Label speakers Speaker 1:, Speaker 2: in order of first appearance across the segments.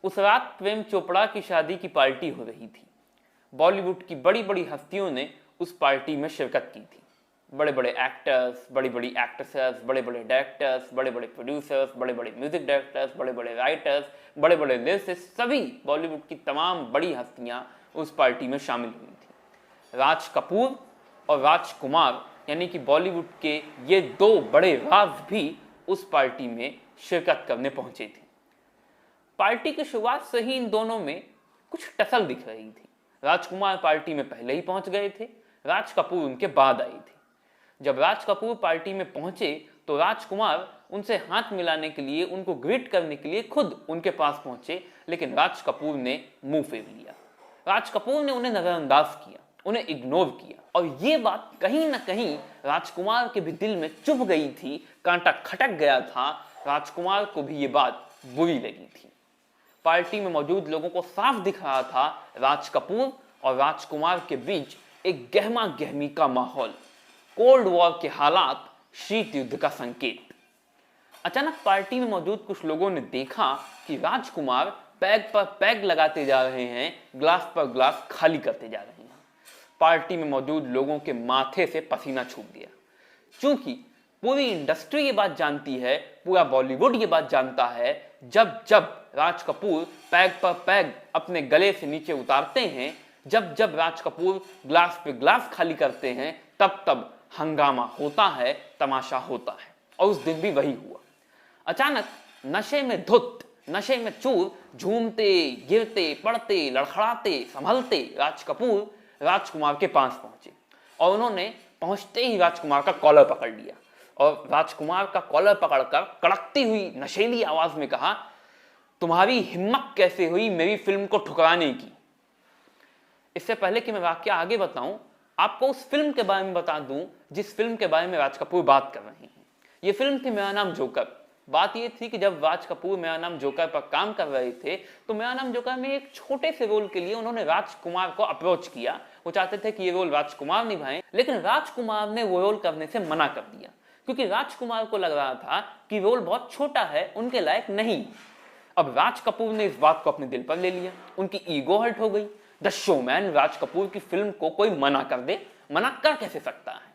Speaker 1: उस रात प्रेम चोपड़ा की शादी की पार्टी हो रही थी। बॉलीवुड की बड़ी बड़ी हस्तियों ने उस पार्टी में शिरकत की थी। बड़े बड़े एक्टर्स, बड़ी बड़ी एक्ट्रेसेस, बड़े बड़े डायरेक्टर्स, बड़े बड़े प्रोड्यूसर्स, बड़े बड़े म्यूजिक डायरेक्टर्स, बड़े बड़े राइटर्स, बड़े बड़े लिरिसिस्ट, सभी बॉलीवुड की तमाम बड़ी हस्तियां उस पार्टी में शामिल हुई थी। राज कपूर और राजकुमार यानी कि बॉलीवुड के ये दो बड़े राज भी उस पार्टी में शिरकत करने पहुंचे थे। पार्टी की शुरुआत से ही इन दोनों में कुछ टसल दिख रही थी। राजकुमार पार्टी में पहले ही पहुंच गए थे, राज कपूर उनके बाद आई थी। जब राज कपूर पार्टी में पहुंचे तो राजकुमार उनसे हाथ मिलाने के लिए, उनको ग्रीट करने के लिए खुद उनके पास पहुंचे, लेकिन राज कपूर ने मुंह फेर लिया। राज कपूर ने उन्हें नजरअंदाज किया, उन्हें इग्नोर किया, और ये बात कहीं ना कहीं राजकुमार के भी दिल में चुभ गई थी, कांटा खटक गया था। राजकुमार को भी ये बात बुरी लगी थी। पार्टी में मौजूद लोगों को साफ दिख रहा था राज कपूर और राजकुमार के बीच एक गहमा गहमी का माहौल, कोल्ड वॉर के हालात, शीत युद्ध का संकेत। अचानक पार्टी में मौजूद कुछ लोगों ने देखा कि राजकुमार पैग पर पैग लगाते जा रहे हैं, ग्लास पर ग्लास खाली करते जा रहे हैं। पार्टी में मौजूद लोगों के माथे से पसीना छूट गया। चूंकि पूरी इंडस्ट्री ये बात जानती है, पूरा बॉलीवुड ये बात जानता है, जब जब राज कपूर पैग पर पैग अपने गले से नीचे उतारते हैं, जब जब राज कपूर ग्लास पे ग्लास खाली करते हैं, तब तब हंगामा होता है, तमाशा होता है। और उस दिन भी वही हुआ। अचानक नशे में धुत, नशे में चूर, झूमते, गिरते, पड़ते, लड़खड़ाते, संभलते राज कपूर राजकुमार के पास पहुंचे और उन्होंने पहुंचते ही राजकुमार का कॉलर पकड़ लिया और राजकुमार का कॉलर पकड़कर कड़कती हुई नशेली आवाज में कहा, तुम्हारी हिम्मत कैसे हुई मेरी फिल्म को ठुकराने की। इससे पहले कि मैं वाकया आगे बताऊं, आपको उस फिल्म के बारे में बता दूं जिस फिल्म के बारे में राज कपूर बात कर रहे हैं। यह फिल्म थी मेरा नाम जोकर। बात यह थी कि जब राज कपूर मेरा नाम जोकर पर काम कर रहे थे तो मेरा नाम जोकर में एक छोटे से रोल के लिए उन्होंने राजकुमार को अप्रोच किया। वो चाहते थे कि ये रोल राजकुमार निभाएं, लेकिन राजकुमार ने वो रोल करने से मना कर दिया क्योंकि राजकुमार को लग रहा था कि रोल बहुत छोटा है, उनके लायक नहीं। अब राज कपूर ने इस बात को अपने दिल पर ले लिया, उनकी ईगो हर्ट हो गई। द शोमैन राज कपूर की फिल्म को कोई मना कर दे, मना कर कैसे सकता है।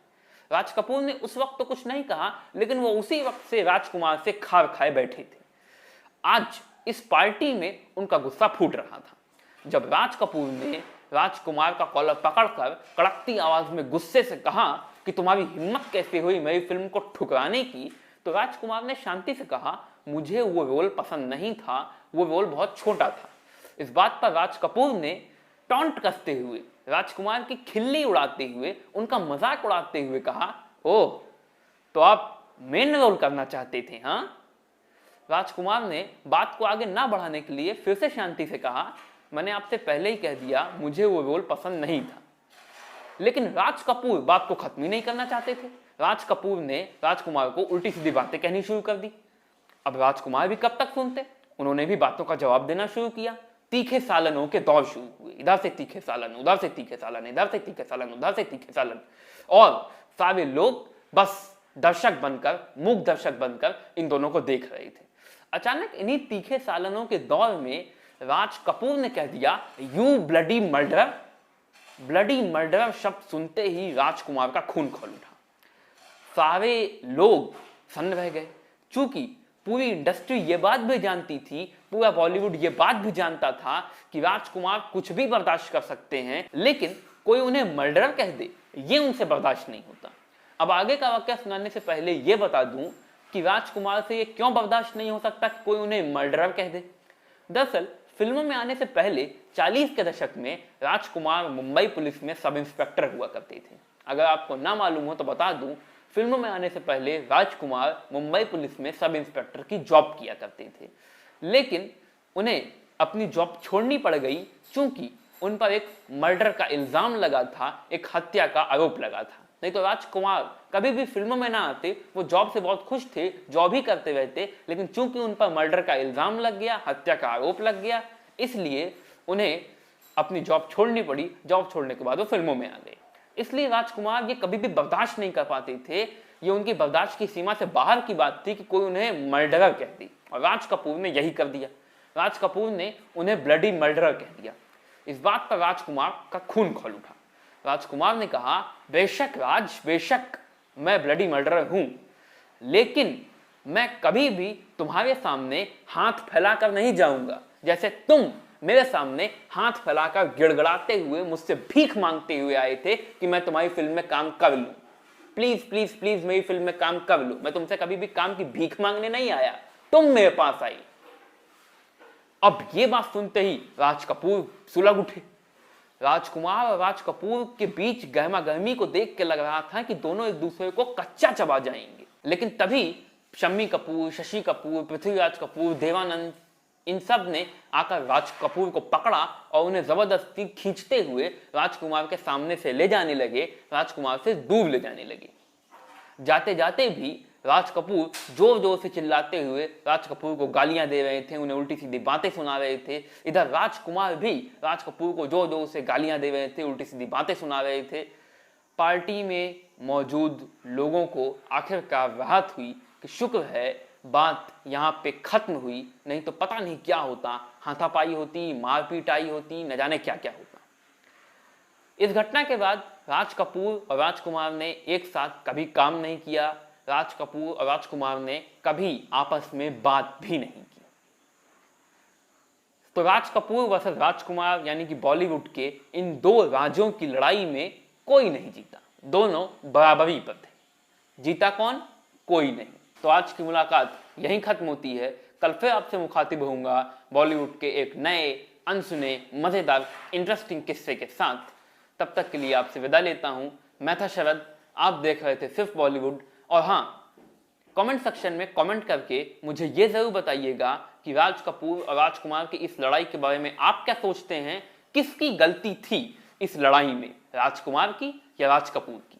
Speaker 1: राज कपूर ने उस वक्त तो कुछ नहीं कहा, लेकिन वो उसी वक्त से राजकुमार से खार खाए बैठे थे। आज इस पार्टी में उनका गुस्सा फूट रहा था जब राज कपूर ने राजकुमार का कॉलर पकड़कर कड़कती आवाज में गुस्से से कहा कि तुम्हारी हिम्मत कैसे हुई मेरी फिल्म को ठुकराने की। तो राजकुमार ने शांति से कहा, मुझे वो रोल पसंद नहीं था, वो रोल बहुत छोटा था। इस बात पर राज कपूर ने टॉन्ट कसते हुए, राजकुमार की खिल्ली उड़ाते हुए, उनका मजाक उड़ाते हुए कहा, ओह तो आप मेन रोल करना चाहते थे हाँ। राजकुमार ने बात को आगे ना बढ़ाने के लिए फिर से शांति से कहा, मैंने आपसे पहले ही कह दिया मुझे वो रोल पसंद नहीं था। लेकिन राज कपूर बात को खत्म ही नहीं करना चाहते थे। राज कपूर ने राजकुमार को उल्टी सीधी बातें कहनी शुरू कर दी। अब राजकुमार भी कब तक सुनते, उन्होंने भी बातों का जवाब देना शुरू किया। तीखे सालनों के दौर शुरू हुए, इधर से तीखे सालन, उधर से तीखे सालन, इधर से तीखे सालन, उधर से तीखे सालन, और सारे लोग बस दर्शक बनकर, मूक दर्शक बनकर इन दोनों को देख रहे थे। अचानक इन्हीं तीखे सालनों के दौर में राज कपूर ने कह दिया, you bloody murderer. Bloody murderer शब्द सुनते ही राजकुमार का खून खौल उठा। सारे लोग सन्न रह गए। चूंकि पूरी इंडस्ट्री ये बात भी जानती थी, पूरा बॉलीवुड ये बात भी जानता था कि राजकुमार कुछ भी बर्दाश्त कर सकते हैं, लेकिन कोई उन्हें मर्डरर कह दे, ये उनसे बर्दाश्त नहीं होता। अब आगे का वाकया सुनाने से पहले ये बता दूं कि राजकुमार से ये क्यों बर्दाश्त नहीं हो सकता कि कोई उन्हें मर्डरर कह दे। दरअसल फिल्मों में आने से पहले 40 के दशक में राजकुमार मुंबई पुलिस में सब इंस्पेक्टर हुआ करते थे। अगर आपको ना मालूम हो तो बता दूं, फिल्मों में आने से पहले राजकुमार मुंबई पुलिस में सब इंस्पेक्टर की जॉब किया करते थे, लेकिन उन्हें अपनी जॉब छोड़नी पड़ गई क्योंकि उन पर एक मर्डर का इल्जाम लगा था, एक हत्या का आरोप लगा था। नहीं तो राजकुमार कभी भी फिल्मों में ना आते, वो जॉब से बहुत खुश थे, जॉब ही करते रहते, लेकिन चूंकि उन पर मर्डर का इल्जाम लग गया, हत्या का आरोप लग गया, इसलिए उन्हें अपनी जॉब छोड़नी पड़ी। जॉब छोड़ने के बाद वो फिल्मों में आ गए। इसलिए राजकुमार ये कभी भी बर्दाश्त नहीं कर पाते थे, ये उनकी बर्दाश्त की सीमा से बाहर की बात थी कि कोई उन्हें मर्डरर कह दी, और राज कपूर ने यही कर दिया। राज कपूर ने उन्हें ब्लडी मर्डरर कह दिया। इस बात पर राजकुमार का खून खौल उठा। राजकुमार ने कहा, बेशक राज, बेशक मैं ब्लडी मर्डरर हूं, लेकिन मैं कभी भी तुम्हारे सामने हाथ फैलाकर नहीं जाऊंगा जैसे तुम मेरे सामने हाथ फैलाकर गिड़गिड़ाते हुए मुझसे भीख मांगते हुए आए थे कि मैं तुम्हारी फिल्म में काम कर लूं। प्लीज प्लीज प्लीज मेरी फिल्म में काम कर लो। मैं तुमसे कभी भी काम की भीख मांगने नहीं आया, तुम मेरे पास आई। अब ये बात सुनते ही राज कपूर सुलग उठे। राजकुमार और राज कपूर के बीच गहमा गहमी को देख के लग रहा था कि दोनों एक दूसरे को कच्चा चबा जाएंगे। लेकिन तभी शम्मी कपूर, शशि कपूर, पृथ्वीराज कपूर, देवानंद, इन सब ने आकर राज कपूर को पकड़ा और उन्हें जबरदस्ती खींचते हुए राजकुमार के सामने से ले जाने लगे, राजकुमार से दूर ले जाने लगे। जाते जाते भी राज कपूर जोर जोर से चिल्लाते हुए राज कपूर को गालियां दे रहे थे, उन्हें उल्टी सीधी बातें सुना रहे थे। इधर राजकुमार भी राज कपूर को जोर जोर से गालियां दे रहे थे, उल्टी सीधी बातें सुना रहे थे। पार्टी में मौजूद लोगों को आखिरकार राहत हुई कि शुक्र है बात यहाँ पे खत्म हुई, नहीं तो पता नहीं क्या होता, हाथापाई होती, मारपीट आई होती, न जाने क्या क्या होता। इस घटना के बाद राज कपूर और राजकुमार ने एक साथ कभी काम नहीं किया। राज कपूर और राजकुमार ने कभी आपस में बात भी नहीं की। तो राज कपूर वर्सेस राजकुमार यानी कि बॉलीवुड के इन दो राजों की लड़ाई में कोई नहीं जीता, दोनों बराबरी पर थे। जीता कौन? कोई नहीं। तो आज की मुलाकात यहीं खत्म होती है। कल फिर आपसे मुखातिब होऊंगा बॉलीवुड के एक नए, अनसुने, मजेदार, इंटरेस्टिंग किस्से के साथ। तब तक के लिए आपसे विदा लेता हूं। मैं था शरद, आप देख रहे थे सिर्फ बॉलीवुड। और हाँ, कमेंट सेक्शन में कमेंट करके मुझे ये जरूर बताइएगा कि राज कपूर और राजकुमार की इस लड़ाई के बारे में आप क्या सोचते हैं। किसकी गलती थी इस लड़ाई में, राजकुमार की या राज कपूर की?